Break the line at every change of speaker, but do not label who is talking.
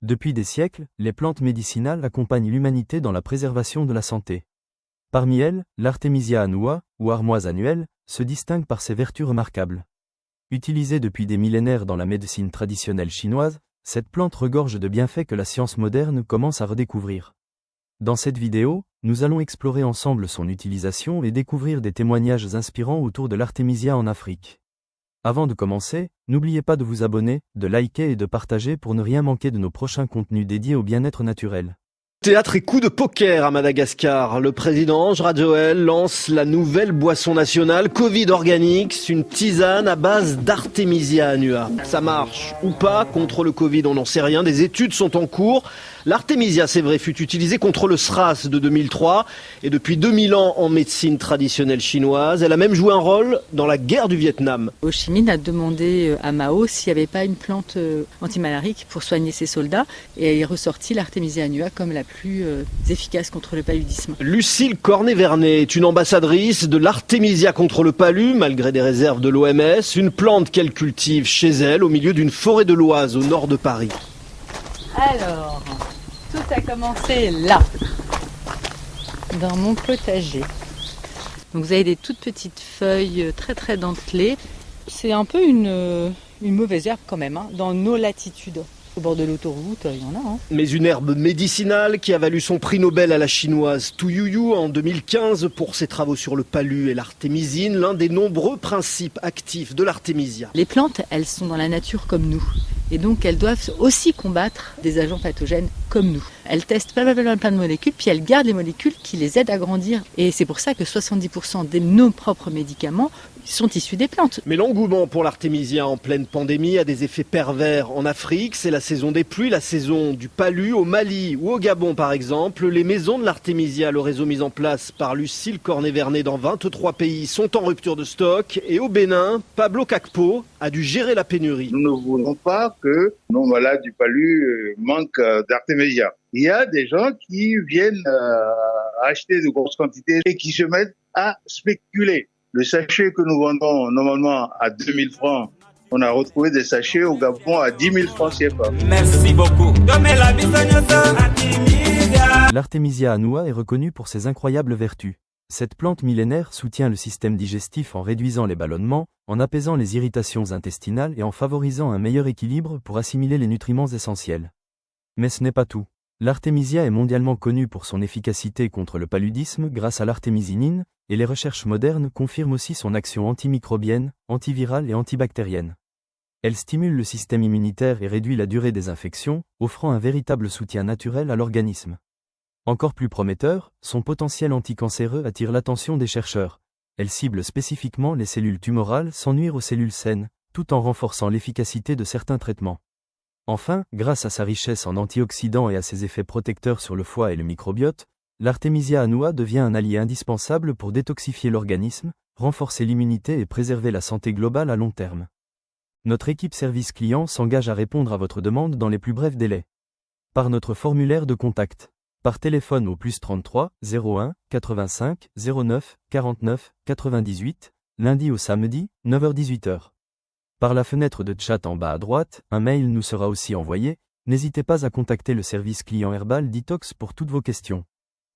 Depuis des siècles, les plantes médicinales accompagnent l'humanité dans la préservation de la santé. Parmi elles, l'Artemisia annua, ou armoise annuelle, se distingue par ses vertus remarquables. Utilisée depuis des millénaires dans la médecine traditionnelle chinoise, cette plante regorge de bienfaits que la science moderne commence à redécouvrir. Dans cette vidéo, nous allons explorer ensemble son utilisation et découvrir des témoignages inspirants autour de l'Artemisia en Afrique. Avant de commencer, n'oubliez pas de vous abonner, de liker et de partager pour ne rien manquer de nos prochains contenus dédiés au bien-être naturel.
Théâtre et coup de poker à Madagascar. Le président Ange Radjoel lance la nouvelle boisson nationale Covid Organics, une tisane à base d'Artemisia annua. Ça marche ou pas contre le Covid, on n'en sait rien. Des études sont en cours. L'Artemisia, c'est vrai, fut utilisée contre le SRAS de 2003 et depuis 2000 ans en médecine traditionnelle chinoise. Elle a même joué un rôle dans la guerre du Vietnam.
Ho Chi Minh a demandé à Mao s'il n'y avait pas une plante antimalarique pour soigner ses soldats et il est ressorti l'Artemisia annua comme la plus efficace contre le paludisme.
Lucille Cornet-Vernet est une ambassadrice de l'Artemisia contre le palu, malgré des réserves de l'OMS, une plante qu'elle cultive chez elle au milieu d'une forêt de l'Oise au nord de Paris.
Alors, tout a commencé là, dans mon potager. Donc vous avez des toutes petites feuilles très dentelées. C'est un peu une mauvaise herbe quand même, dans nos latitudes. Au bord de l'autoroute, il y en a.
Mais une herbe médicinale qui a valu son prix Nobel à la chinoise Tu Youyou en 2015 pour ses travaux sur le palu et l'artémisine, l'un des nombreux principes actifs de l'artémisia.
Les plantes, elles sont dans la nature comme nous. Et donc elles doivent aussi combattre des agents pathogènes comme nous. Elles testent plein de molécules, puis elles gardent les molécules qui les aident à grandir. Et c'est pour ça que 70% de nos propres médicaments sont issus des plantes.
Mais l'engouement pour l'artémisia en pleine pandémie a des effets pervers en Afrique. C'est la saison des pluies, la saison du palu. Au Mali ou au Gabon par exemple, les maisons de l'artémisia, le réseau mis en place par Lucille Cornet-Vernet dans 23 pays, sont en rupture de stock. Et au Bénin, Pablo Cacpo a dû gérer la pénurie.
Nous ne voulons pas que nos malades du palu manquent d'artémisia. Il y a des gens qui viennent acheter de grosses quantités et qui se mettent à spéculer. Le sachet que nous vendons normalement à 2000 francs, on a retrouvé des sachets au Gabon à 10 000 francs CFA.
Merci beaucoup.
L'Artemisia annua est reconnue pour ses incroyables vertus. Cette plante millénaire soutient le système digestif en réduisant les ballonnements, en apaisant les irritations intestinales et en favorisant un meilleur équilibre pour assimiler les nutriments essentiels. Mais ce n'est pas tout. L'Artemisia est mondialement connue pour son efficacité contre le paludisme grâce à l'artémisinine, et les recherches modernes confirment aussi son action antimicrobienne, antivirale et antibactérienne. Elle stimule le système immunitaire et réduit la durée des infections, offrant un véritable soutien naturel à l'organisme. Encore plus prometteur, son potentiel anticancéreux attire l'attention des chercheurs. Elle cible spécifiquement les cellules tumorales sans nuire aux cellules saines, tout en renforçant l'efficacité de certains traitements. Enfin, grâce à sa richesse en antioxydants et à ses effets protecteurs sur le foie et le microbiote, l'Artemisia annua devient un allié indispensable pour détoxifier l'organisme, renforcer l'immunité et préserver la santé globale à long terme. Notre équipe service client s'engage à répondre à votre demande dans les plus brefs délais. Par notre formulaire de contact. Par téléphone au +33 01 85 09 49 98, lundi au samedi, 9h-18h. Par la fenêtre de chat en bas à droite, un mail nous sera aussi envoyé. N'hésitez pas à contacter le service client Herbal Detox pour toutes vos questions.